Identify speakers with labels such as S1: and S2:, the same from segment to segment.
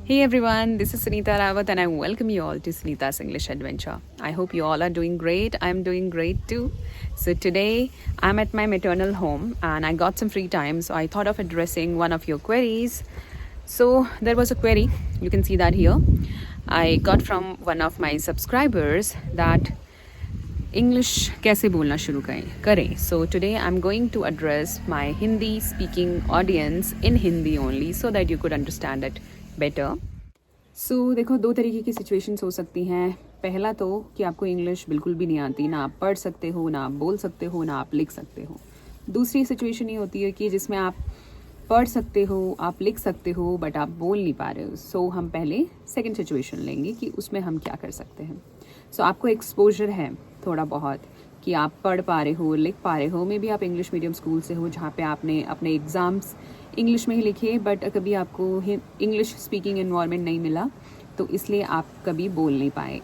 S1: Hey everyone, this is Sunita Rawat and I welcome you all to Sunita's English Adventure. I hope you all are doing great. I'm doing great too. So today I'm at my maternal home and I got some free time, so I thought of addressing one of your queries. So there was a query, you can see that here. I got from one of my subscribers that English कैसे बोलना शुरू करें. So today I'm going to address my Hindi speaking audience in Hindi only so that you could understand it better. So देखो, दो तरीके की situations हो सकती हैं. पहला तो कि आपको इंग्लिश बिल्कुल भी नहीं आती, ना आप पढ़ सकते हो, ना आप बोल सकते हो, ना आप लिख सकते हो. दूसरी सिचुएशन ये होती है कि जिसमें आप पढ़ सकते हो, आप लिख सकते हो, बट आप बोल नहीं पा रहे हो. सो हम पहले सेकंड सिचुएशन लेंगे कि उसमें हम क्या कर सकते हैं. सो आपको एक्सपोजर है थोड़ा बहुत कि आप पढ़ पा रहे हो, लिख पा रहे हो. मे बी आप इंग्लिश मीडियम स्कूल से हो जहाँ पे आपने अपने एग्ज़ाम्स इंग्लिश में ही लिखे, बट कभी आपको इंग्लिश स्पीकिंग एनवायरनमेंट नहीं मिला, तो इसलिए आप कभी बोल नहीं पाए.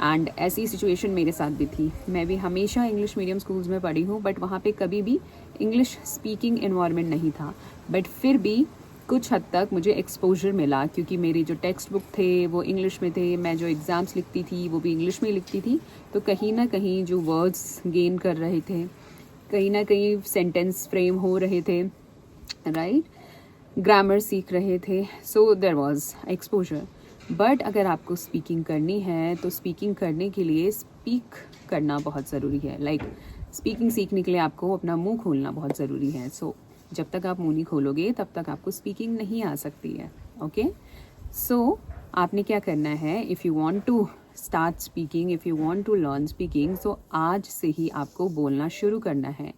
S1: एंड ऐसी सिचुएशन मेरे साथ भी थी. मैं भी हमेशा इंग्लिश मीडियम स्कूल्स में पढ़ी हूँ, बट वहाँ पे कभी भी इंग्लिश स्पीकिंग एनवायरनमेंट नहीं था. बट फिर भी कुछ हद तक मुझे एक्सपोजर मिला क्योंकि मेरे जो टेक्स्ट बुक थे वो इंग्लिश में थे, मैं जो एग्ज़ाम्स लिखती थी वो भी इंग्लिश में लिखती थी. तो कहीं ना कहीं जो वर्ड्स गेन कर रहे थे, कहीं ना कहीं सेंटेंस फ्रेम हो रहे थे, राइट, ग्रामर सीख रहे थे. So there was exposure. But अगर आपको स्पीकिंग करनी है तो स्पीकिंग करने के लिए स्पीक करना बहुत ज़रूरी है. लाइक स्पीकिंग सीखने के लिए आपको अपना मुंह खोलना बहुत ज़रूरी है. सो जब तक आप मुंह नहीं खोलोगे तब तक आपको स्पीकिंग नहीं आ सकती है. ओके, सो आपने क्या करना है, if you want to start speaking, if you want to learn speaking, so आज से ही आपको बोलना शुरू करना है.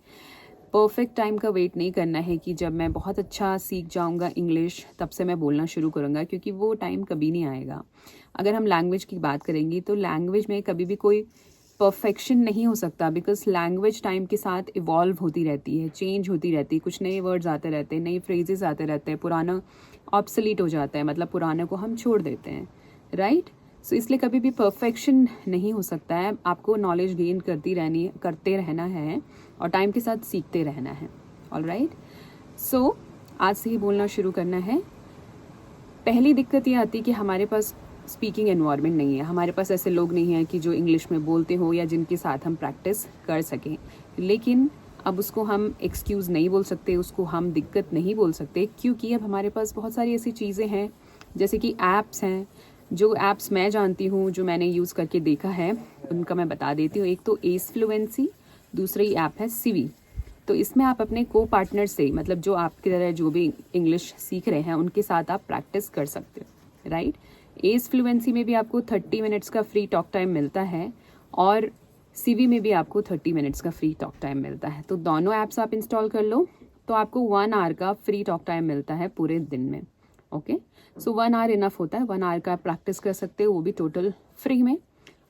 S1: परफेक्ट टाइम का वेट नहीं करना है कि जब मैं बहुत अच्छा सीख जाऊंगा इंग्लिश तब से मैं बोलना शुरू करूंगा, क्योंकि वो टाइम कभी नहीं आएगा. अगर हम लैंग्वेज की बात करेंगे तो लैंग्वेज में कभी भी कोई परफेक्शन नहीं हो सकता, बिकॉज लैंग्वेज टाइम के साथ इवॉल्व होती रहती है, चेंज होती रहती है. कुछ नए वर्ड्स आते रहते हैं, नए फ्रेजेस आते रहते हैं, पुराना ऑब्सोलीट हो जाता है, मतलब पुराने को हम छोड़ देते हैं, राइट. सो इसलिए कभी भी परफेक्शन नहीं हो सकता है. आपको नॉलेज गेन करते रहना है और टाइम के साथ सीखते रहना है. ऑलराइट, सो आज से ही बोलना शुरू करना है. पहली दिक्कत ये आती है कि हमारे पास स्पीकिंग एनवायरनमेंट नहीं है. हमारे पास ऐसे लोग नहीं हैं कि जो इंग्लिश में बोलते हो या जिनके साथ हम प्रैक्टिस कर सकें. लेकिन अब उसको हम एक्सक्यूज़ नहीं बोल सकते, उसको हम दिक्कत नहीं बोल सकते, क्योंकि अब हमारे पास बहुत सारी ऐसी चीज़ें हैं जैसे कि ऐप्स हैं. जो ऐप्स मैं जानती हूँ, जो मैंने यूज़ करके देखा है, उनका मैं बता देती हूँ. एक तो एस फ्लुएंसी, दूसरी ऐप है सिवी. तो इसमें आप अपने को पार्टनर से, मतलब जो आपकी तरह जो भी इंग्लिश सीख रहे हैं उनके साथ आप प्रैक्टिस कर सकते हो, राइट. एस फ्लुएंसी में भी आपको 30 मिनट्स का फ्री टॉक टाइम मिलता है और सीवी में भी आपको 30 मिनट्स का फ्री टॉक टाइम मिलता है. तो दोनों ऐप्स आप इंस्टॉल कर लो तो आपको 1 आवर का फ्री टॉक टाइम मिलता है पूरे दिन में. ओके, सो 1 आवर इनफ होता है. 1 आवर का प्रैक्टिस कर सकते हो, वो भी टोटल फ्री में.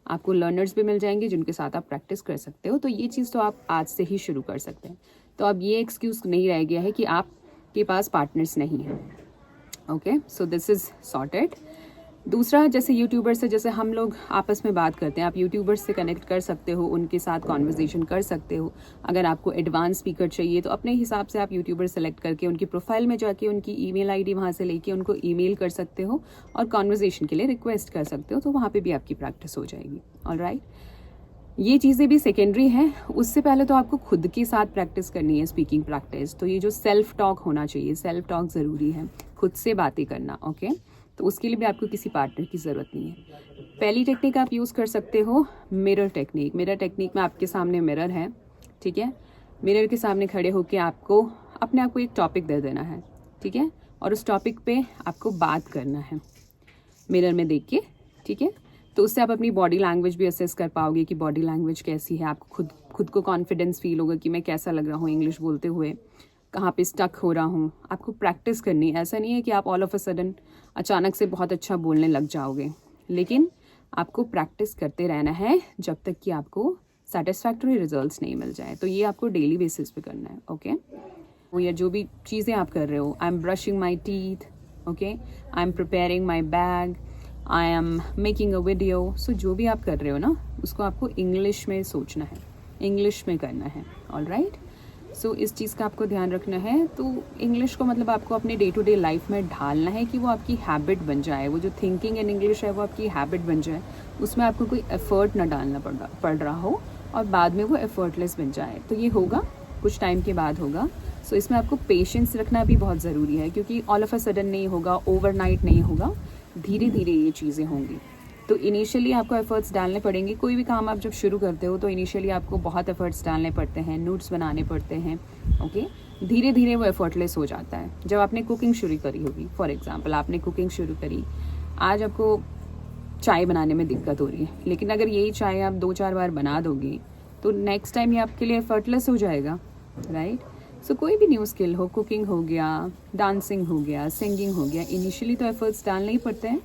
S1: आपको लर्नर्स भी मिल जाएंगे जिनके साथ आप प्रैक्टिस कर सकते हो. तो ये चीज़ तो आप आज से ही शुरू कर सकते हैं. तो अब ये एक्सक्यूज़ नहीं रह गया है कि आपके पास पार्टनर्स नहीं हैं. Okay, so this is sorted. दूसरा, जैसे यूट्यूबर से, जैसे हम लोग आपस में बात करते हैं, आप यूट्यूबर्स से कनेक्ट कर सकते हो, उनके साथ कॉन्वर्जेशन कर सकते हो. अगर आपको एडवांस स्पीकर चाहिए तो अपने हिसाब से आप यूट्यूबर सेलेक्ट करके उनकी प्रोफाइल में जाके उनकी ईमेल आईडी वहाँ से लेके उनको ईमेल कर सकते हो और कॉन्वर्जेशन के लिए रिक्वेस्ट कर सकते हो. तो वहाँ पे भी आपकी प्रैक्टिस हो जाएगी. ऑलराइट, ये चीज़ें भी सेकेंडरी हैं. उससे पहले तो आपको खुद के साथ प्रैक्टिस करनी है, स्पीकिंग प्रैक्टिस. तो ये जो सेल्फ टॉक होना चाहिए, सेल्फ टॉक ज़रूरी है, खुद से बातें करना. ओके, तो उसके लिए भी आपको किसी पार्टनर की ज़रूरत नहीं है. पहली टेक्निक आप यूज़ कर सकते हो मिरर टेक्निक. मिरर टेक्निक में आपके सामने मिरर है, ठीक है. मिरर के सामने खड़े होकर आपको अपने आप को एक टॉपिक दे देना है, ठीक है, और उस टॉपिक पे आपको बात करना है मिरर में देख के, ठीक है. तो उससे आप अपनी बॉडी लैंग्वेज भी असेस कर पाओगे कि बॉडी लैंग्वेज कैसी है. आपको खुद को कॉन्फिडेंस फील होगा कि मैं कैसा लग रहा हूँ इंग्लिश बोलते हुए, कहाँ पे स्टक हो रहा हूँ. आपको प्रैक्टिस करनी है. ऐसा नहीं है कि आप ऑल ऑफ अ सडन अचानक से बहुत अच्छा बोलने लग जाओगे, लेकिन आपको प्रैक्टिस करते रहना है जब तक कि आपको सेटिस्फैक्टरी रिजल्ट्स नहीं मिल जाए. तो ये आपको डेली बेसिस पे करना है. ओके, या जो भी चीज़ें आप कर रहे हो, I am brushing my teeth, okay, I am preparing my bag, I am making a video. So जो भी आप कर रहे हो ना, उसको आपको इंग्लिश में सोचना है, इंग्लिश में करना है. ऑलराइट, सो इस चीज़ का आपको ध्यान रखना है। तो इंग्लिश को मतलब आपको अपने डे टू डे लाइफ में ढालना है कि वो आपकी हैबिट बन जाए, वो जो थिंकिंग इन इंग्लिश है वो आपकी हैबिट बन जाए, उसमें आपको कोई एफर्ट ना डालना पड़ रहा हो और बाद में वो एफर्टलेस बन जाए। तो ये होगा, कुछ टाइम के बाद होगा। सो इसमें आपको पेशेंस रखना भी बहुत ज़रूरी है, क्योंकि ऑल ऑफ अ सडन नहीं होगा, ओवरनाइट नहीं होगा, धीरे धीरे ये चीज़ें होंगी। तो इनिशियली आपको एफर्ट्स डालने पड़ेंगे। कोई भी काम आप जब शुरू करते हो तो इनिशियली आपको बहुत एफर्ट्स डालने पड़ते हैं, नोट्स बनाने पड़ते हैं, ओके। धीरे धीरे वो एफर्टलेस हो जाता है। जब आपने कुकिंग शुरू करी होगी, फॉर एग्जांपल आपने कुकिंग शुरू करी, आज आपको चाय बनाने में दिक्कत हो रही है, लेकिन अगर यही चाय आप 2-4 बार बना दोगे तो नेक्स्ट टाइम ये आपके लिए एफर्टलेस हो जाएगा, राइट। सो कोई भी न्यू स्किल हो, कुकिंग हो गया, डांसिंग हो गया, सिंगिंग हो गया, इनिशियली तो एफर्ट्स डालने ही पड़ते हैं।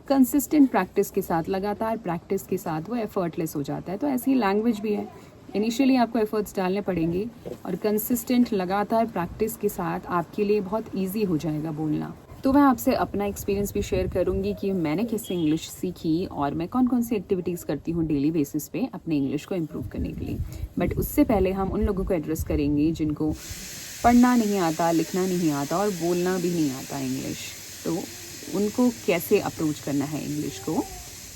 S1: कंसिस्टेंट प्रैक्टिस के साथ, लगातार प्रैक्टिस के साथ वो एफर्टलेस हो जाता है। तो ऐसी लैंग्वेज भी है, इनिशियली आपको एफर्ट्स डालने पड़ेंगे और कंसिस्टेंट लगातार प्रैक्टिस के साथ आपके लिए बहुत ईजी हो जाएगा बोलना। तो मैं आपसे अपना एक्सपीरियंस भी शेयर करूंगी कि मैंने कैसे इंग्लिश सीखी और मैं कौन कौन सी एक्टिविटीज़ करती हूँ डेली बेसिस पे अपने इंग्लिश को इम्प्रूव करने के लिए। बट उससे पहले हम उन लोगों को एड्रेस करेंगे जिनको पढ़ना नहीं आता, लिखना नहीं आता और बोलना भी नहीं आता इंग्लिश। तो उनको कैसे अप्रोच करना है इंग्लिश को।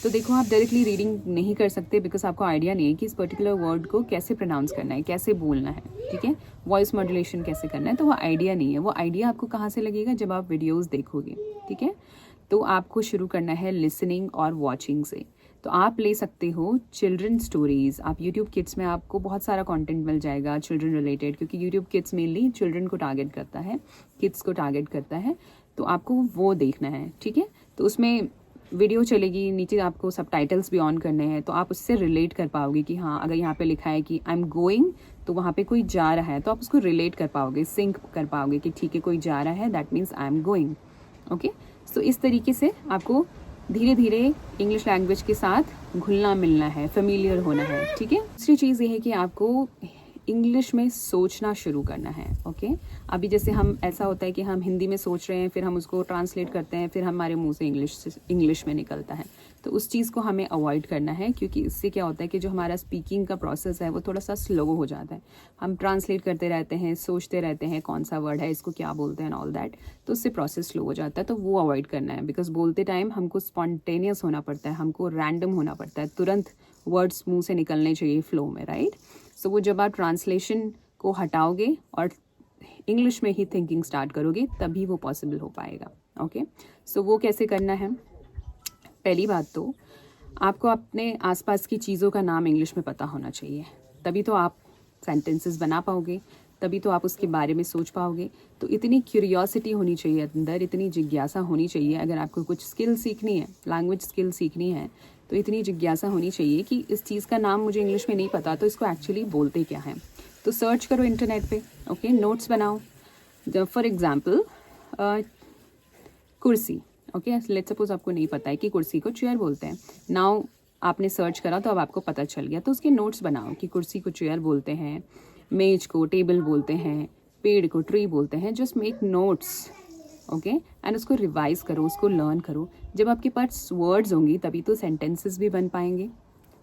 S1: तो देखो, आप डायरेक्टली रीडिंग नहीं कर सकते बिकॉज आपको आइडिया नहीं है कि इस पर्टिकुलर वर्ड को कैसे प्रोनाउंस करना है, कैसे बोलना है, ठीक है, वॉइस मॉड्यूलेशन कैसे करना है, तो वो आइडिया नहीं है। वो आइडिया आपको कहाँ से लगेगा, जब आप वीडियोस देखोगे, ठीक है। तो आपको शुरू करना है लिसनिंग और वॉचिंग से। तो आप ले सकते हो चिल्ड्रन स्टोरीज़। आप यूट्यूब किड्स में आपको बहुत सारा कंटेंट मिल जाएगा चिल्ड्रन रिलेटेड, क्योंकि यूट्यूब किड्स मेनली चिल्ड्रन को टारगेट करता है, किड्स को टारगेट करता है। तो आपको वो देखना है, ठीक है। तो उसमें वीडियो चलेगी, नीचे आपको सबटाइटल्स भी ऑन करने हैं, तो आप उससे रिलेट कर पाओगे कि हाँ, अगर यहाँ पे लिखा है कि आई एम गोइंग, तो वहाँ पे कोई जा रहा है, तो आप उसको रिलेट कर पाओगे, सिंक कर पाओगे कि ठीक है, कोई जा रहा है, that means I am going, okay. So इस तरीके से आपको धीरे धीरे इंग्लिश लैंग्वेज के साथ घुलना मिलना है, फेमिलियर होना है, ठीक है। दूसरी चीज़ ये है कि आपको इंग्लिश में सोचना शुरू करना है, ओके। अभी जैसे हम, ऐसा होता है कि हम हिंदी में सोच रहे हैं, फिर हम उसको ट्रांसलेट करते हैं, फिर हमारे मुंह से इंग्लिश में निकलता है। तो उस चीज़ को हमें अवॉइड करना है, क्योंकि इससे क्या होता है कि जो हमारा स्पीकिंग का प्रोसेस है वो थोड़ा सा स्लो हो जाता है। हम ट्रांसलेट करते रहते हैं, सोचते रहते हैं कौन सा वर्ड है, इसको क्या बोलते हैं, ऑल दैट, तो उससे प्रोसेस स्लो हो जाता है। तो वो अवॉइड करना है, बिकॉज बोलते टाइम हमको स्पॉन्टेनियस होना पड़ता है, हमको रैंडम होना पड़ता है, तुरंत वर्ड्स मुँह से निकलने चाहिए फ्लो में, राइट। सो वो जब आप ट्रांसलेशन को हटाओगे और इंग्लिश में ही थिंकिंग स्टार्ट करोगे, तभी वो पॉसिबल हो पाएगा, ओके। सो वो कैसे करना है, पहली बात तो आपको अपने आसपास की चीज़ों का नाम इंग्लिश में पता होना चाहिए, तभी तो आप सेंटेंसेस बना पाओगे, तभी तो आप उसके बारे में सोच पाओगे। तो इतनी क्यूरियोसिटी होनी चाहिए अंदर, इतनी जिज्ञासा होनी चाहिए। अगर आपको कुछ स्किल सीखनी है, लैंग्वेज स्किल सीखनी है, तो इतनी जिज्ञासा होनी चाहिए कि इस चीज़ का नाम मुझे इंग्लिश में नहीं पता, तो इसको एक्चुअली बोलते क्या है। तो सर्च करो इंटरनेट पे, ओके, नोट्स बनाओ। फॉर एग्जांपल कुर्सी, ओके, लेट्स सपोज आपको नहीं पता है कि कुर्सी को चेयर बोलते हैं। नाउ आपने सर्च करा तो अब आपको पता चल गया, तो उसके नोट्स बनाओ कि कुर्सी को चेयर बोलते हैं, मेज को टेबल बोलते हैं, पेड़ को ट्री बोलते हैं। Just make notes, okay, and उसको रिवाइज करो, उसको लर्न करो। जब आपके पास वर्ड्स होंगी तभी तो सेंटेंसेस भी बन पाएंगे,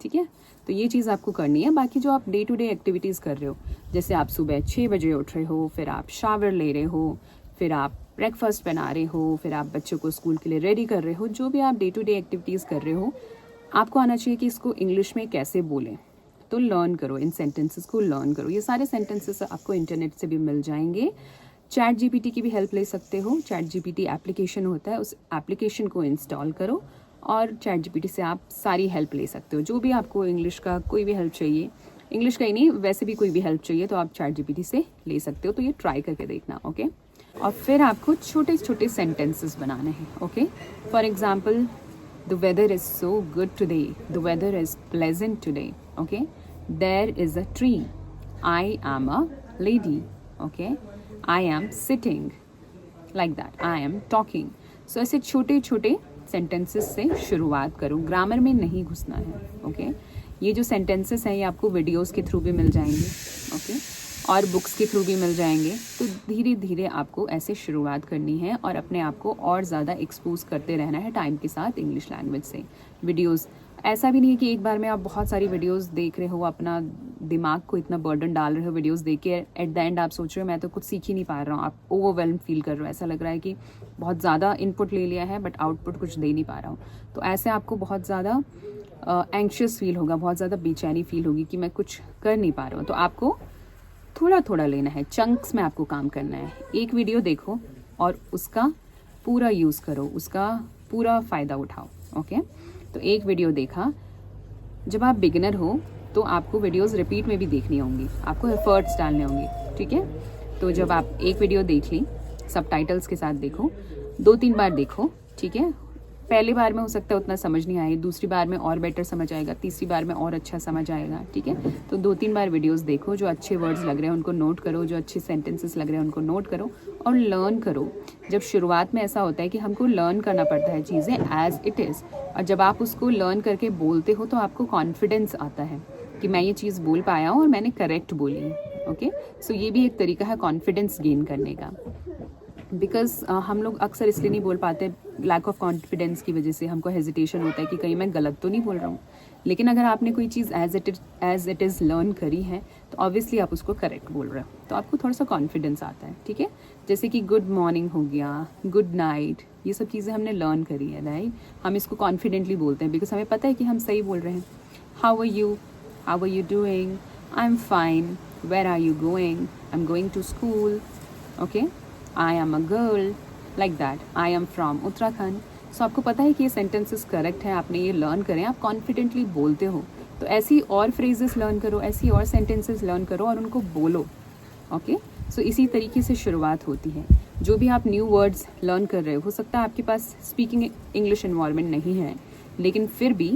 S1: ठीक है। तो ये चीज़ आपको करनी है। बाकी जो आप डे टू डे एक्टिविटीज़ कर रहे हो, जैसे आप सुबह 6 बजे उठ रहे हो, फिर आप शावर ले रहे हो, फिर आप ब्रेकफास्ट बना रहे हो, फिर आप बच्चों को स्कूल के लिए रेडी कर रहे हो, जो भी आप डे टू डे एक्टिविटीज़ कर रहे हो, आपको आना चाहिए कि इसको इंग्लिश में कैसे बोलें। तो लर्न करो, इन सेंटेंसेस को लर्न करो। ये सारे सेंटेंसेस आपको इंटरनेट से भी मिल जाएंगे। चैट जीपीटी की भी हेल्प ले सकते हो। चैट जीपीटी एप्लीकेशन होता है, उस एप्लीकेशन को इंस्टॉल करो और चैट जीपीटी से आप सारी हेल्प ले सकते हो। जो भी आपको इंग्लिश का कोई भी हेल्प चाहिए, इंग्लिश का ही नहीं, वैसे भी कोई भी हेल्प चाहिए, तो आप चैट जीपीटी से ले सकते हो। तो ये ट्राई करके देखना, ओके। और फिर आपको छोटे छोटे सेंटेंसेस बनाने हैं, okay. For example, the weather is so good today, the weather is pleasant today, okay. There is a tree, I am a lady, okay. I am sitting, like that, I am talking. So ऐसे छोटे छोटे sentences से शुरुआत करो, grammar में नहीं घुसना है, ओके। ये जो सेंटेंसेस हैं ये आपको वीडियोस के थ्रू भी मिल जाएंगे, ओके। और बुक्स के थ्रू भी मिल जाएंगे। तो धीरे धीरे आपको ऐसे शुरुआत करनी है और अपने आप को और ज़्यादा एक्सपोज करते रहना है टाइम के साथ इंग्लिश लैंग्वेज से। वीडियोस ऐसा भी नहीं है कि एक बार में आप बहुत सारी वीडियोस देख रहे हो, अपना दिमाग को इतना बर्डन डाल रहे हो वीडियोस देख के, एट द एंड आप सोच रहे हो मैं तो कुछ सीख ही नहीं पा रहा हूँ, आप ओवरवेल्म फील कर रहे हो, ऐसा लग रहा है कि बहुत ज़्यादा इनपुट ले लिया है बट आउटपुट कुछ दे नहीं पा रहा हूँ। तो ऐसे आपको बहुत ज़्यादा एंक्शियस फील होगा, बहुत ज़्यादा बेचैनी फील होगी कि मैं कुछ कर नहीं पा रहा हूँ। तो आपको थोड़ा थोड़ा लेना है, चंक्स में आपको काम करना है। एक वीडियो देखो और उसका पूरा यूज़ करो, उसका पूरा फ़ायदा उठाओ। ओके, तो एक वीडियो देखा, जब आप बिगिनर हो तो आपको वीडियोस रिपीट में भी देखनी होंगी, आपको एफर्ट्स डालने होंगे। ठीक है, तो जब आप एक वीडियो देख ली, सबटाइटल्स के साथ देखो, 2-3 बार देखो। ठीक है, पहली बार में हो सकता है उतना समझ नहीं आए, दूसरी बार में और बेटर समझ आएगा, तीसरी बार में और अच्छा समझ आएगा। ठीक है, तो 2-3 बार वीडियोस देखो, जो अच्छे वर्ड्स लग रहे हैं उनको नोट करो, जो अच्छे सेंटेंसेस लग रहे हैं उनको नोट करो और लर्न करो। जब शुरुआत में ऐसा होता है कि हमको लर्न करना पड़ता है चीज़ें एज इट इज़, और जब आप उसको लर्न करके बोलते हो तो आपको कॉन्फिडेंस आता है कि मैं ये चीज़ बोल पाया हूँ और मैंने करेक्ट बोली। ओके, सो ये भी एक तरीका है कॉन्फिडेंस गेन करने का। बिकॉज हम लोग अक्सर इसलिए नहीं बोल पाते, लैक ऑफ कॉन्फिडेंस की वजह से हमको हेजिटेशन होता है कि कहीं मैं गलत तो नहीं बोल रहा हूँ। लेकिन अगर आपने कोई चीज़ एज इट इज़ लर्न करी है तो ऑब्वियसली आप उसको करेक्ट बोल रहे हो, तो आपको थोड़ा सा कॉन्फिडेंस आता है। ठीक है, जैसे कि गुड मॉर्निंग हो गया, गुड नाइट, ये सब चीज़ें हमने लर्न करी है, राइट। हम इसको कॉन्फिडेंटली बोलते हैं बिकॉज हमें पता है कि हम सही बोल रहे हैं। How are you doing, I am fine, where are you going, I am going to school, okay, I am a girl, like that. I am from Uttarakhand. So आपको पता है कि ये सेंटेंसेस करेक्ट है, आपने ये लर्न करें, आप कॉन्फिडेंटली बोलते हो। तो ऐसी और फ्रेजेस लर्न करो, ऐसी और सेंटेंसेस लर्न करो और उनको बोलो। ओके, सो इसी तरीके से शुरुआत होती है। जो भी आप न्यू वर्ड्स लर्न कर रहे हो सकता है आपके पास स्पीकिंग इंग्लिश इन्वायरमेंट नहीं है, लेकिन फिर भी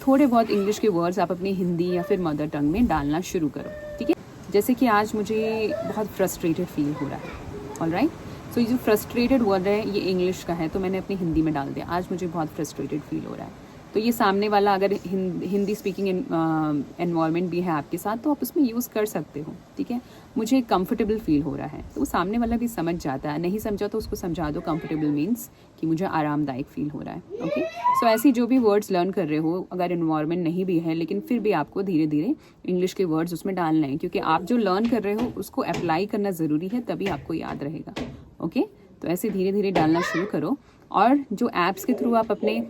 S1: थोड़े बहुत इंग्लिश के वर्ड्स आप अपनी हिंदी या फिर मदर टंग में डालना शुरू करो। ठीक है, जैसे कि आज मुझे बहुत फ्रस्ट्रेटेड फील हो रहा है, ऑलराइट। सो ये जो फ्रस्ट्रेटेड वर्ड है ये इंग्लिश का है, तो मैंने अपनी हिंदी में डाल दिया, आज मुझे बहुत फ्रस्ट्रेटेड फील हो रहा है। तो ये सामने वाला अगर हिंदी स्पीकिंग एनवायरनमेंट भी है आपके साथ तो आप उसमें यूज़ कर सकते हो। ठीक है, मुझे कंफर्टेबल फील हो रहा है, तो वो सामने वाला भी समझ जाता है, नहीं समझा तो उसको समझा दो। कंफर्टेबल मीन्स कि मुझे आरामदायक फील हो रहा है। ओके, सो ऐसी जो भी वर्ड्स लर्न कर रहे हो, अगर इन्वायरमेंट नहीं भी है लेकिन फिर भी आपको धीरे धीरे इंग्लिश के वर्ड्स उसमें डालना है, क्योंकि आप जो लर्न कर रहे हो उसको अप्लाई करना ज़रूरी है, तभी आपको याद रहेगा। ओके, तो ऐसे धीरे धीरे डालना शुरू करो। और जो ऐप्स के थ्रू आप अपने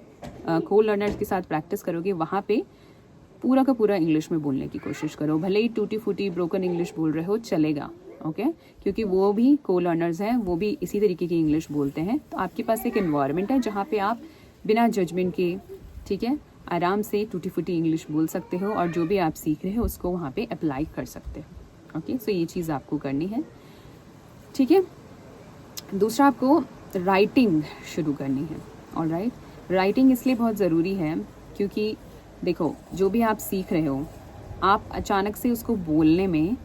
S1: को लर्नर्स के साथ प्रैक्टिस करोगे, वहाँ पे पूरा का पूरा इंग्लिश में बोलने की कोशिश करो। भले ही टूटी फूटी ब्रोकन इंग्लिश बोल रहे हो, चलेगा। ओके, क्योंकि वो भी को लर्नर्स हैं, वो भी इसी तरीके की इंग्लिश बोलते हैं। तो आपके पास एक एनवायरनमेंट है जहाँ पे आप बिना जजमेंट के, ठीक है, आराम से टूटी फूटी इंग्लिश बोल सकते हो और जो भी आप सीख रहे हो उसको वहाँ पे अप्लाई कर सकते हो। ओके, सो ये चीज़ आपको करनी है। ठीक है, दूसरा आपको राइटिंग शुरू करनी है। ऑलराइट, राइटिंग इसलिए बहुत ज़रूरी है क्योंकि देखो, जो भी आप सीख रहे हो, आप अचानक से उसको बोलने में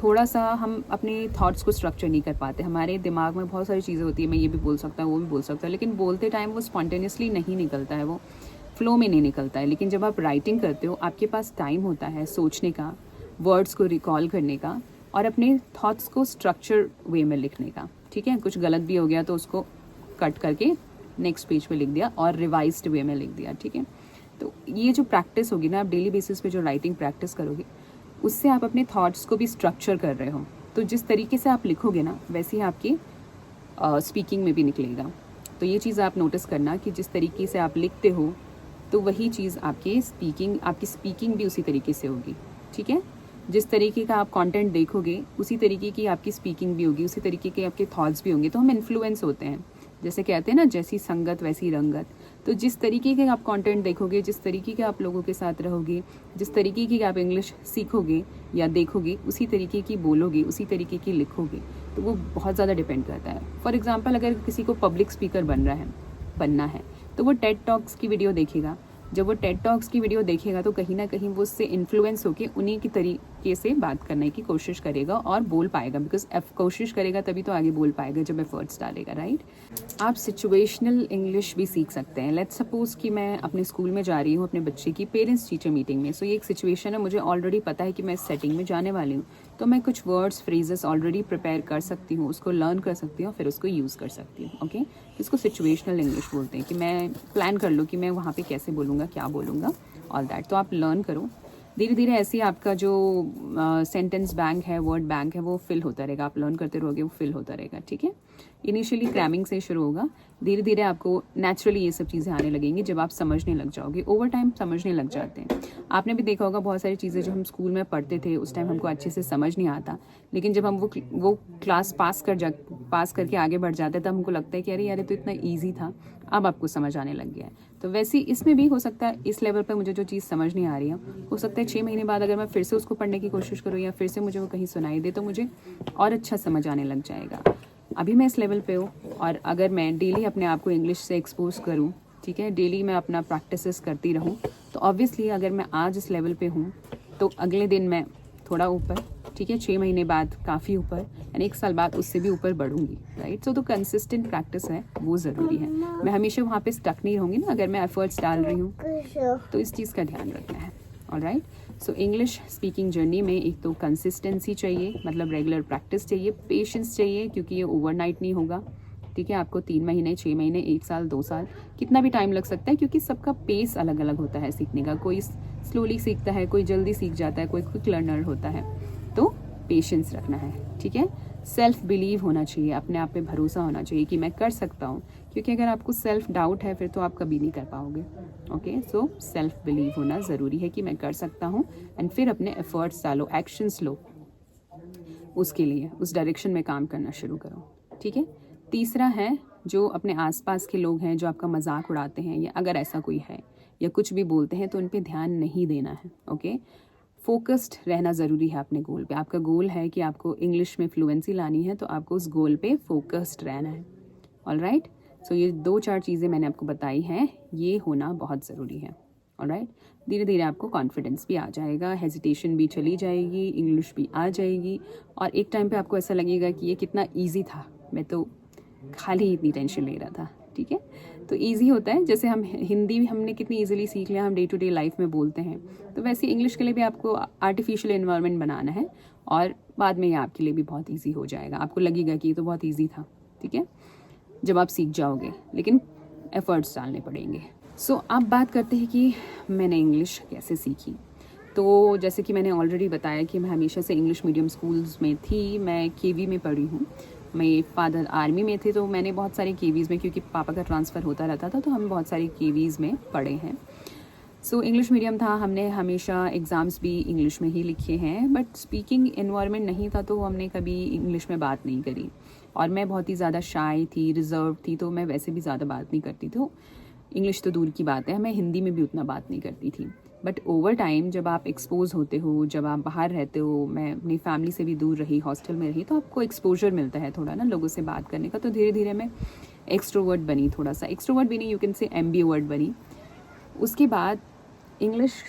S1: थोड़ा सा हम अपने थॉट्स को स्ट्रक्चर नहीं कर पाते। हमारे दिमाग में बहुत सारी चीज़ें होती है, मैं ये भी बोल सकता हूँ, वो भी बोल सकता हूँ, लेकिन बोलते टाइम वो स्पॉन्टेनियसली नहीं निकलता है, वो फ्लो में नहीं निकलता है। लेकिन जब आप राइटिंग करते हो, आपके पास टाइम होता है सोचने का, वर्ड्स को रिकॉल करने का और अपने थॉट्स को स्ट्रक्चर वे में लिखने का। ठीक है, कुछ गलत भी हो गया तो उसको कट करके नेक्स्ट पेज पे लिख दिया और रिवाइज्ड वे में लिख दिया। ठीक है, तो ये जो प्रैक्टिस होगी ना, आप डेली बेसिस पे जो राइटिंग प्रैक्टिस करोगे, उससे आप अपने थॉट्स को भी स्ट्रक्चर कर रहे हो। तो जिस तरीके से आप लिखोगे ना, वैसे ही आपकी स्पीकिंग में भी निकलेगा। तो ये चीज़ आप नोटिस करना कि जिस तरीके से आप लिखते हो तो वही चीज़ आपकी स्पीकिंग भी उसी तरीके से होगी। ठीक है, जिस तरीके का आप कंटेंट देखोगे उसी तरीके की आपकी स्पीकिंग भी होगी, उसी तरीके के आपके थॉट्स भी होंगे। तो हम इन्फ्लुएंस होते हैं, जैसे कहते हैं ना, जैसी संगत वैसी रंगत। तो जिस तरीके के आप कंटेंट देखोगे, जिस तरीके के आप लोगों के साथ रहोगे, जिस तरीके की आप इंग्लिश सीखोगे या देखोगे, उसी तरीके की बोलोगे, उसी तरीके की लिखोगे। तो वो बहुत ज़्यादा डिपेंड करता है। फॉर एग्जांपल, अगर किसी को पब्लिक स्पीकर बनना है तो वो टेड टॉक्स की वीडियो देखेगा। जब वो टेड टॉक्स की वीडियो देखेगा तो कहीं ना कहीं वो उससे इन्फ्लुएंस होकर उन्हीं की तरीके से बात करने की कोशिश करेगा और बोल पाएगा, बिकॉज कोशिश करेगा तभी तो आगे बोल पाएगा जब एफर्ट्स डालेगा, राइट। आप सिचुएशनल इंग्लिश भी सीख सकते हैं। लेट्स सपोज कि मैं अपने स्कूल में जा रही हूँ अपने बच्चे की पेरेंट्स टीचर मीटिंग में। सो ये एक सिचुएशन है, मुझे ऑलरेडी पता है कि मैं इस सेटिंग में जाने वाली हूँ, तो मैं कुछ वर्ड्स फ्रेजेस ऑलरेडी प्रिपेयर कर सकती हूँ, उसको लर्न कर सकती हूँ, फिर उसको यूज़ कर सकती हूँ। ओके, इसको सिचुएशनल इंग्लिश बोलते हैं कि मैं प्लान कर लूँ कि मैं वहाँ पे कैसे बोलूँगा, क्या बोलूँगा, ऑल दैट। तो आप लर्न करो धीरे धीरे, ऐसे ही आपका जो सेंटेंस बैंक है, वर्ड बैंक है, वो फिल होता रहेगा। आप लर्न करते रहोगे, वो फिल होता रहेगा, ठीक है। इनिशियली क्रैमिंग से शुरू होगा, धीरे धीरे आपको नेचुरली ये सब चीज़ें आने लगेंगी जब आप समझने लग जाओगे। ओवर टाइम समझने लग जाते हैं। आपने भी देखा होगा बहुत सारी चीज़ें जो हम स्कूल में पढ़ते थे उस टाइम हमको अच्छे से समझ नहीं आता, लेकिन जब हम वो क्लास पास करके आगे बढ़ जाते हैं तब हमको लगता है कि अरे यार ये तो इतना ईजी था, अब आपको समझ आने लग गया है। तो वैसे ही इसमें भी हो सकता है, इस लेवल पर मुझे जो चीज़ समझ नहीं आ रही है, हो सकता है 6 महीने बाद अगर मैं फिर से उसको पढ़ने की कोशिश करूँ या फिर से मुझे वो कहीं सुनाई दे तो मुझे और अच्छा समझ आने लग जाएगा। अभी मैं इस लेवल पे हूँ, और अगर मैं डेली अपने आप को इंग्लिश से एक्सपोज करूँ, ठीक है, डेली मैं अपना प्रैक्टिसेस करती रहूँ, तो ऑब्वियसली अगर मैं आज इस लेवल पे हूँ तो अगले दिन मैं थोड़ा ऊपर, ठीक है, 6 महीने बाद काफ़ी ऊपर, यानी 1 साल बाद उससे भी ऊपर बढ़ूंगी, राइट। सो तो कंसिस्टेंट प्रैक्टिस है, वो ज़रूरी है। मैं हमेशा वहाँ पे स्टक नहीं रहूँगी ना, अगर मैं एफर्ट्स डाल रही हूँ तो इस चीज़ का ध्यान रखना है, alright. So English speaking journey में एक तो कंसिस्टेंसी चाहिए, मतलब रेगुलर प्रैक्टिस चाहिए, पेशेंस चाहिए, क्योंकि ये ओवरनाइट नहीं होगा, ठीक है। आपको 3 महीने, 6 महीने, 1 साल, 2 साल, कितना भी टाइम लग सकता है, क्योंकि सबका पेस अलग अलग होता है सीखने का। कोई स्लोली सीखता है, कोई जल्दी सीख जाता है, कोई क्विक लर्नर होता है। तो पेशेंस रखना है, ठीक है। सेल्फ बिलीव होना चाहिए, अपने आप पे भरोसा होना चाहिए कि मैं कर सकता हूँ, क्योंकि अगर आपको सेल्फ डाउट है फिर तो आप कभी नहीं कर पाओगे। ओके, सो सेल्फ बिलीव होना ज़रूरी है कि मैं कर सकता हूँ, एंड फिर अपने एफर्ट्स डालो, एक्शंस लो, उसके लिए उस डायरेक्शन में काम करना शुरू करो, ठीक है। तीसरा है, जो अपने आसपास के लोग हैं जो आपका मजाक उड़ाते हैं, या अगर ऐसा कोई है या कुछ भी बोलते हैं तो उन पे ध्यान नहीं देना है। ओके, फोकस्ड रहना ज़रूरी है अपने गोल पे। आपका गोल है कि आपको इंग्लिश में फ्लुएंसी लानी है, तो आपको उस गोल पे फोकस्ड रहना है, ऑलराइट। सो ये 2-4 चीज़ें मैंने आपको बताई हैं, ये होना बहुत ज़रूरी है, ऑलराइट। धीरे धीरे आपको कॉन्फिडेंस भी आ जाएगा, हेजिटेशन भी चली जाएगी, इंग्लिश भी आ जाएगी, और एक टाइम पे आपको ऐसा लगेगा कि ये कितना ईजी था, मैं तो खाली इतनी टेंशन ले रहा था, ठीक है। तो ईजी होता है, जैसे हम हिंदी हमने कितनी ईजिली सीख लिया, हम डे टू डे लाइफ में बोलते हैं, तो वैसे इंग्लिश के लिए भी आपको आर्टिफिशियल एनवायरनमेंट बनाना है, और बाद में ये आपके लिए भी बहुत ईजी हो जाएगा। आपको लगेगा कि ये तो बहुत ईजी था, ठीक है, जब आप सीख जाओगे, लेकिन एफर्ट्स डालने पड़ेंगे। सो अब बात करते हैं कि मैंने इंग्लिश कैसे सीखी। तो जैसे कि मैंने ऑलरेडी बताया कि मैं हमेशा से इंग्लिश मीडियम स्कूल्स में थी, मैं केवी में पढ़ी हूँ। मेरे फादर आर्मी में थे, तो मैंने बहुत सारे केवीज़ में, क्योंकि पापा का ट्रांसफ़र होता रहता था, तो हम बहुत सारे केवीज़ में पढ़े हैं। सो इंग्लिश मीडियम था, हमने हमेशा एग्ज़ाम्स भी इंग्लिश में ही लिखे हैं, बट स्पीकिंग एनवायरनमेंट नहीं था, तो हमने कभी इंग्लिश में बात नहीं करी। और मैं बहुत ही ज़्यादा शाय थी, रिजर्व थी, तो मैं वैसे भी ज़्यादा बात नहीं करती। तो इंग्लिश तो दूर की बात है, मैं हिंदी में भी उतना बात नहीं करती थी। बट ओवर टाइम जब आप एक्सपोज होते हो, जब आप बाहर रहते हो, मैं अपनी फैमिली से भी दूर रही, हॉस्टल में रही, तो आपको एक्सपोजर मिलता है थोड़ा ना लोगों से बात करने का। तो धीरे धीरे मैं एक्सट्रोवर्ट बनी, थोड़ा सा एक्सट्रोवर्ट भी नहीं, यू कैन से एम्बिवर्ट बनी। उसके बाद इंग्लिश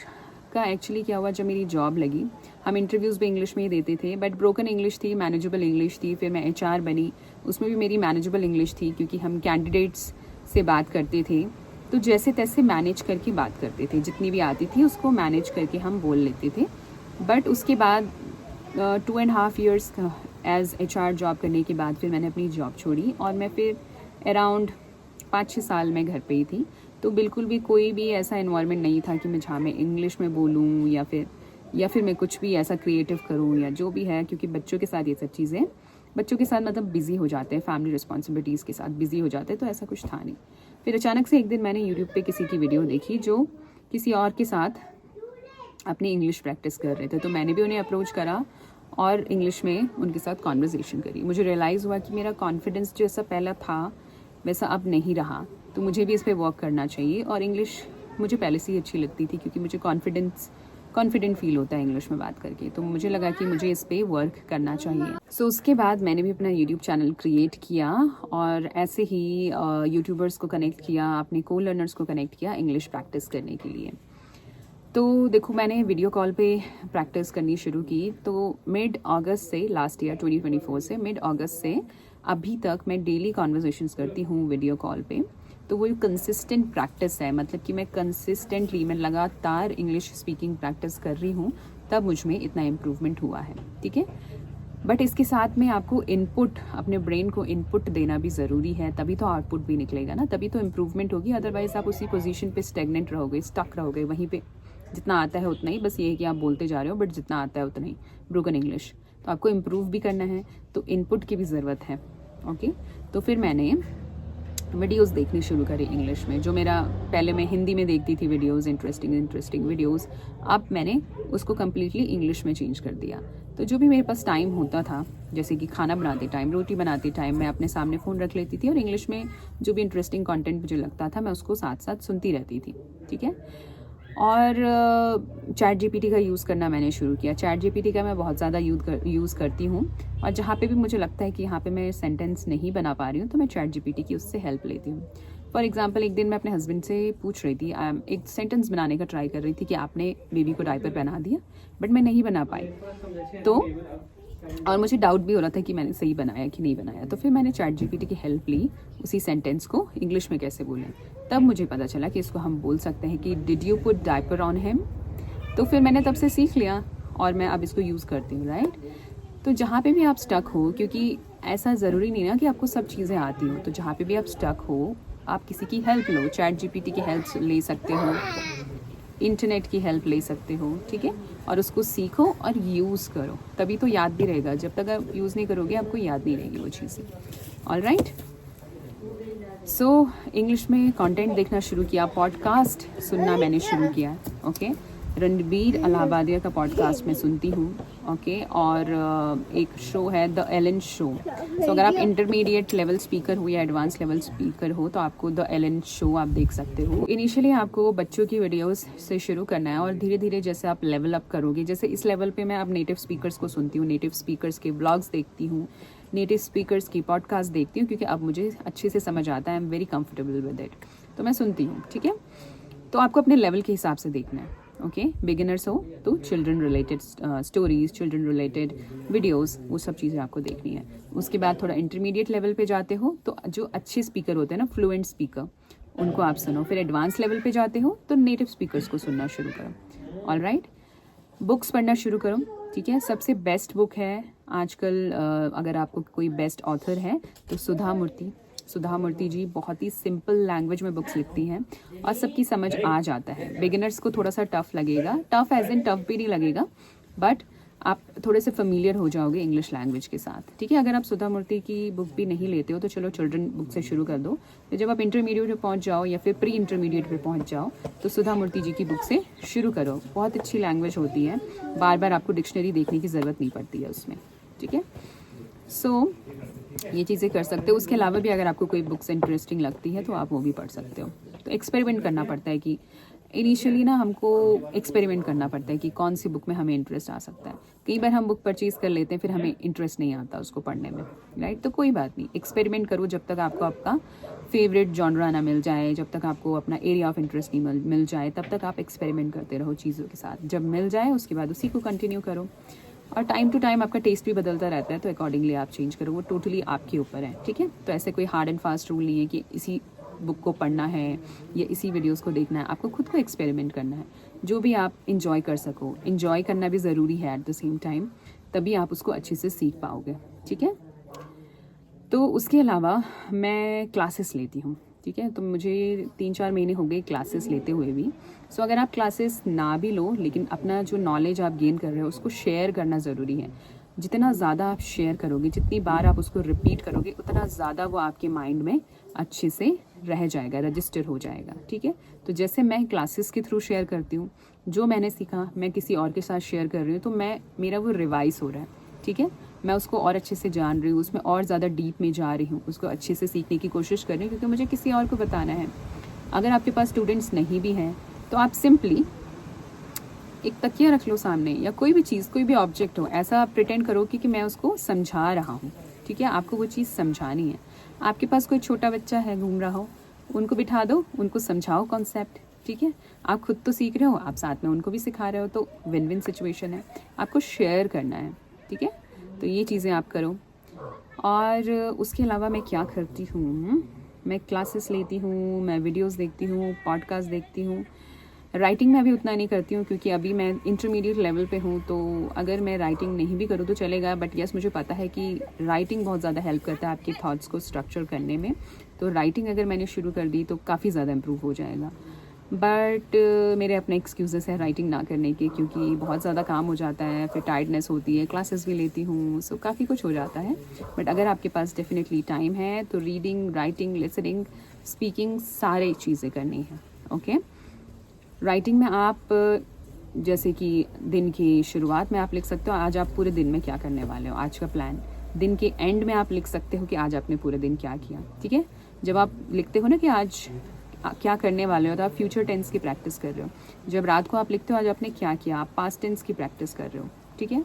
S1: का एक्चुअली क्या हुआ, जब मेरी जॉब लगी, हम इंटरव्यूज़ भी इंग्लिश में ही देते थे, बट ब्रोकन इंग्लिश थी, मैनेजेबल इंग्लिश थी। फिर मैं एचआर बनी, उसमें भी मेरी मैनेजेबल इंग्लिश थी, क्योंकि हम कैंडिडेट्स से बात करते थे, तो जैसे तैसे मैनेज करके बात करते थे, जितनी भी आती थी उसको मैनेज करके हम बोल लेते थे। बट उसके बाद 2.5 ईयर्स एज एचआर जॉब करने के बाद फिर मैंने अपनी जॉब छोड़ी, और मैं फिर अराउंड 5-6 साल में घर पे ही थी। तो बिल्कुल भी कोई भी ऐसा इन्वायरमेंट नहीं था कि मैं जहाँ मैं इंग्लिश में बोलूँ, या फिर मैं कुछ भी ऐसा क्रिएटिव करूँ या जो भी है, क्योंकि बच्चों के साथ ये सब चीज़ें, बच्चों के साथ मतलब बिज़ी हो जाते हैं, फैमिली रिस्पॉन्सिबिलिटीज़ के साथ बिज़ी हो जाते हैं, तो ऐसा कुछ था नहीं। फिर अचानक से एक दिन मैंने यूट्यूब पे किसी की वीडियो देखी जो किसी और के साथ अपनी इंग्लिश प्रैक्टिस कर रहे थे, तो मैंने भी उन्हें अप्रोच करा और इंग्लिश में उनके साथ कॉन्वर्जेसन करी। मुझे रियलाइज़ हुआ कि मेरा कॉन्फिडेंस जैसा पहला था वैसा अब नहीं रहा, तो मुझे भी इस पर वर्क करना चाहिए। और इंग्लिश मुझे पहले से ही अच्छी लगती थी, क्योंकि मुझे कॉन्फिडेंट फील होता है इंग्लिश में बात करके, तो मुझे लगा कि मुझे इस पर वर्क करना चाहिए। सो उसके बाद मैंने भी अपना यूट्यूब चैनल क्रिएट किया, और ऐसे ही यूट्यूबर्स को कनेक्ट किया, अपने को लर्नर्स को कनेक्ट किया इंग्लिश प्रैक्टिस करने के लिए। तो देखो मैंने वीडियो कॉल पे प्रैक्टिस करनी शुरू की, तो मिड अगस्त से, लास्ट ईयर 2024 से मिड अगस्त से अभी तक मैं डेली कॉन्वर्जेशंस करती हूँ वीडियो कॉल पे। तो वो कंसिस्टेंट प्रैक्टिस है, मतलब कि मैं कंसिस्टेंटली, मैं लगातार इंग्लिश स्पीकिंग प्रैक्टिस कर रही हूँ, तब मुझ में इतना इम्प्रूवमेंट हुआ है। ठीक है, बट इसके साथ में आपको इनपुट, अपने ब्रेन को इनपुट देना भी ज़रूरी है, तभी तो आउटपुट भी निकलेगा ना, तभी तो इम्प्रूवमेंट होगी। अदरवाइज़ आप उसी पोजीशन पे स्टेगनेंट रहोगे, स्टक रहोगे वहीं पे, जितना आता है उतना ही, बस ये है कि आप बोलते जा रहे हो बट जितना आता है उतना ही, ब्रोकन इंग्लिश। तो आपको इम्प्रूव भी करना है, तो इनपुट की भी ज़रूरत है। ओके, तो फिर मैंने वीडियोस देखनी शुरू करी इंग्लिश में, जो मेरा पहले मैं हिंदी में देखती थी वीडियोस, इंटरेस्टिंग वीडियोस, अब मैंने उसको कम्प्लीटली इंग्लिश में चेंज कर दिया। तो जो भी मेरे पास टाइम होता था, जैसे कि खाना बनाते टाइम, रोटी बनाते टाइम, मैं अपने सामने फ़ोन रख लेती थी और इंग्लिश में जो भी इंटरेस्टिंग कंटेंट मुझे लगता था मैं उसको साथ साथ सुनती रहती थी। ठीक है, और चैट जीपीटी का यूज़ करना मैंने शुरू किया। चैट जीपीटी का मैं बहुत ज़्यादा यूज़ करती हूँ, और जहाँ पे भी मुझे लगता है कि यहाँ पे मैं सेंटेंस नहीं बना पा रही हूँ, तो मैं चैट जीपीटी की उससे हेल्प लेती हूँ। फॉर एग्जांपल, एक दिन मैं अपने हस्बैंड से पूछ रही थी, एक सेंटेंस बनाने का ट्राई कर रही थी कि आपने बेबी को डायपर पहना दिया, बट मैं नहीं बना पाई। तो और मुझे डाउट भी हो रहा था कि मैंने सही बनाया कि नहीं बनाया, तो फिर मैंने चैट जीपीटी की हेल्प ली, उसी सेंटेंस को इंग्लिश में कैसे बोलें। तब मुझे पता चला कि इसको हम बोल सकते हैं कि did you put diaper on him. तो फिर मैंने तब से सीख लिया और मैं अब इसको यूज़ करती हूँ, राइट। तो जहाँ पे भी आप स्टक हो, क्योंकि ऐसा ज़रूरी नहीं ना कि आपको सब चीज़ें आती हो, तो जहाँ पे भी आप स्टक हो, आप किसी की हेल्प लो, चैट जीपीटी की हेल्प ले सकते हो, इंटरनेट की हेल्प ले सकते हो। ठीक है, और उसको सीखो और यूज़ करो, तभी तो याद भी रहेगा। जब तक आप यूज़ नहीं करोगे आपको याद नहीं रहेगी वो चीज़ें। ऑल राइट, सो इंग्लिश में कंटेंट देखना शुरू किया, पॉडकास्ट सुनना मैंने शुरू किया। ओके, रणबीर अलाहाबादिया का पॉडकास्ट मैं सुनती हूँ। ओके, और एक शो है द एलन शो। सो अगर आप इंटरमीडिएट लेवल स्पीकर हो या एडवांस लेवल स्पीकर हो तो आपको द एलन शो आप देख सकते हो। इनिशियली आपको बच्चों की वीडियोस से शुरू करना है, और धीरे धीरे जैसे आप लेवल अप करोगे, जैसे इस लेवल पे मैं अब नेटिव स्पीकर्स को सुनती हूँ, नेटिव स्पीकर्स के ब्लॉग्स देखती हूँ, नेटिव स्पीकर्स की पॉडकास्ट देखती हूँ, क्योंकि अब मुझे अच्छे से समझ आता है, I am very comfortable with it, तो मैं सुनती हूँ। ठीक है, तो आपको अपने लेवल के हिसाब से देखना है। ओके, बिगिनर्स हो तो children related stories, children related videos, वो सब चीज़ें आपको देखनी है। उसके बाद थोड़ा इंटरमीडिएट लेवल पे जाते हो तो जो अच्छे स्पीकर होते हैं ना, फ्लुएंट स्पीकर, उनको आप सुनो। फिर एडवांस लेवल पे जाते हो तो नेटिव स्पीकर्स को सुनना शुरू करो। ऑल राइट, बुक्स पढ़ना शुरू करो। ठीक है, सबसे बेस्ट बुक है आजकल, अगर आपको कोई बेस्ट ऑथर है तो सुधा मूर्ति जी बहुत ही सिंपल लैंग्वेज में बुक्स लिखती हैं और सबकी समझ आ जाता है। बिगिनर्स को थोड़ा सा टफ लगेगा, टफ एज इन टफ भी नहीं लगेगा, बट आप थोड़े से फेमिलियर हो जाओगे इंग्लिश लैंग्वेज के साथ। ठीक है, अगर आप सुधा मूर्ति की बुक भी नहीं लेते हो तो चलो चिल्ड्रन बुक से शुरू कर दो। तो जब आप इंटरमीडिएट पे पहुंच जाओ या फिर प्री इंटरमीडिएट पे पहुंच जाओ तो सुधा मूर्ति जी की बुक से शुरू करो। बहुत अच्छी लैंग्वेज होती है, बार बार आपको डिक्शनरी देखने की ज़रूरत नहीं पड़ती है उसमें। ठीक है, सो ये चीज़ें कर सकते हो। उसके अलावा भी अगर आपको कोई बुक्स इंटरेस्टिंग लगती है तो आप वो भी पढ़ सकते हो। तो एक्सपेरिमेंट करना पड़ता है कि इनिशियली ना हमको एक्सपेरिमेंट करना पड़ता है कि कौन सी बुक में हमें इंटरेस्ट आ सकता है। कई बार हम बुक परचेज कर लेते हैं, फिर हमें इंटरेस्ट नहीं आता उसको पढ़ने में, राइट। तो कोई बात नहीं, एक्सपेरिमेंट करो जब तक आपको आपका फेवरेट जॉनरा ना मिल जाए, जब तक आपको अपना एरिया ऑफ इंटरेस्ट नहीं मिल जाए, तब तक आप एक्सपेरिमेंट करते रहो चीज़ों के साथ। जब मिल जाए उसके बाद उसी को कंटिन्यू करो, और टाइम टू टाइम आपका टेस्ट भी बदलता रहता है, तो अकॉर्डिंगली आप चेंज करो, वो टोटली आपके ऊपर है। ठीक है, तो ऐसे कोई हार्ड एंड फास्ट रूल नहीं है कि इसी बुक को पढ़ना है या इसी वीडियोस को देखना है। आपको खुद को एक्सपेरिमेंट करना है, जो भी आप इंजॉय कर सको। इंजॉय करना भी ज़रूरी है एट द सेम टाइम, तभी आप उसको अच्छे से सीख पाओगे। ठीक है, तो उसके अलावा मैं क्लासेस लेती हूँ। ठीक है, तो मुझे 3-4 महीने हो गए क्लासेस लेते हुए भी। सो अगर आप क्लासेस ना भी लो, लेकिन अपना जो नॉलेज आप गेन कर रहे हो उसको शेयर करना ज़रूरी है। जितना ज़्यादा आप शेयर करोगे, जितनी बार आप उसको रिपीट करोगे, उतना ज़्यादा वो आपके माइंड में अच्छे से रह जाएगा, रजिस्टर हो जाएगा। ठीक है, तो जैसे मैं क्लासेस के थ्रू शेयर करती हूँ, जो मैंने सीखा मैं किसी और के साथ शेयर कर रही हूँ, तो मेरा वो रिवाइज हो रहा है। ठीक है, मैं उसको और अच्छे से जान रही हूँ, उसमें और ज़्यादा डीप में जा रही हूँ, उसको अच्छे से सीखने की कोशिश कर रही हूँ, क्योंकि मुझे किसी और को बताना है। अगर आपके पास स्टूडेंट्स नहीं भी हैं तो आप सिंपली एक तकिया रख लो सामने, या कोई भी चीज़, कोई भी ऑब्जेक्ट हो, ऐसा आप प्रिटेंड करो कि मैं उसको समझा रहा हूँ। ठीक है, आपको वो चीज़ समझानी है। आपके पास कोई छोटा बच्चा है घूम रहा हो, उनको बिठा दो, उनको समझाओ कॉन्सेप्ट। ठीक है, आप खुद तो सीख रहे हो, आप साथ में उनको भी सिखा रहे हो, तो विन विन सिचुएशन है। आपको शेयर करना है, ठीक है, तो ये चीज़ें आप करो। और उसके अलावा मैं क्या करती हूँ, मैं क्लासेस लेती हूँ, मैं वीडियोस देखती हूँ, पॉडकास्ट देखती हूँ। राइटिंग में अभी उतना नहीं करती हूँ क्योंकि अभी मैं इंटरमीडिएट लेवल पे हूँ, तो अगर मैं राइटिंग नहीं भी करूँ तो चलेगा, बट यस मुझे पता है कि राइटिंग बहुत ज़्यादा हेल्प करता है आपके थॉट्स को स्ट्रक्चर करने में। तो राइटिंग अगर मैंने शुरू कर दी तो काफ़ी ज़्यादा इम्प्रूव हो जाएगा। बट मेरे अपने एक्सक्यूज़ेस हैं राइटिंग ना करने के, क्योंकि बहुत ज़्यादा काम हो जाता है, फिर टायर्डनेस होती है, क्लासेस भी लेती हूँ, सो काफ़ी कुछ हो जाता है। बट अगर आपके पास डेफिनेटली टाइम है तो रीडिंग, राइटिंग, लिसनिंग, स्पीकिंग सारी चीज़ें करनी है। ओके, राइटिंग में आप जैसे कि दिन की शुरुआत में आप लिख सकते हो आज आप पूरे दिन में क्या करने वाले हो, आज का प्लान। दिन के एंड में आप लिख सकते हो कि आज आपने पूरे दिन क्या किया, ठीक है। जब आप लिखते हो ना कि आज क्या करने वाले हो, तो आप फ्यूचर टेंस की प्रैक्टिस कर रहे हो। जब रात को आप लिखते हो आज आपने क्या किया, आप पास्ट टेंस की प्रैक्टिस कर रहे हो, ठीक है।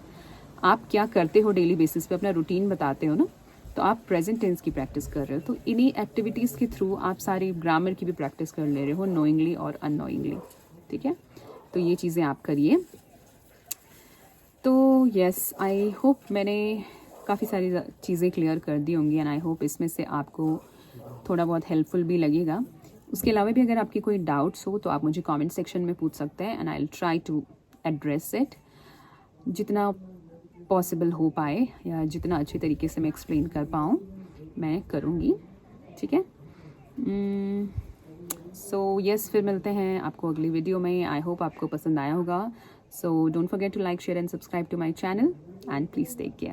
S1: आप क्या करते हो डेली बेसिस पे, अपना रूटीन बताते हो ना, तो आप प्रेजेंट टेंस की प्रैक्टिस कर रहे हो। तो इन्हीं एक्टिविटीज़ के थ्रू आप सारी ग्रामर की भी प्रैक्टिस कर ले रहे हो, नोइंगली और अननोइंगली, ठीक है। तो ये चीज़ें आप करिए। तो यस, आई होप मैंने काफ़ी सारी चीज़ें क्लियर कर दी होंगी, एंड आई होप इसमें से आपको थोड़ा बहुत हेल्पफुल भी लगेगा। उसके अलावा भी अगर आपके कोई डाउट्स हो तो आप मुझे कमेंट सेक्शन में पूछ सकते हैं, and I will try to address it जितना पॉसिबल हो पाए, या जितना अच्छे तरीके से मैं एक्सप्लेन कर पाऊँ मैं करूँगी, ठीक है। सो यस, फिर मिलते हैं आपको अगली वीडियो में। आई होप आपको पसंद आया होगा। So don't forget to like, share and subscribe to my channel, and please take care.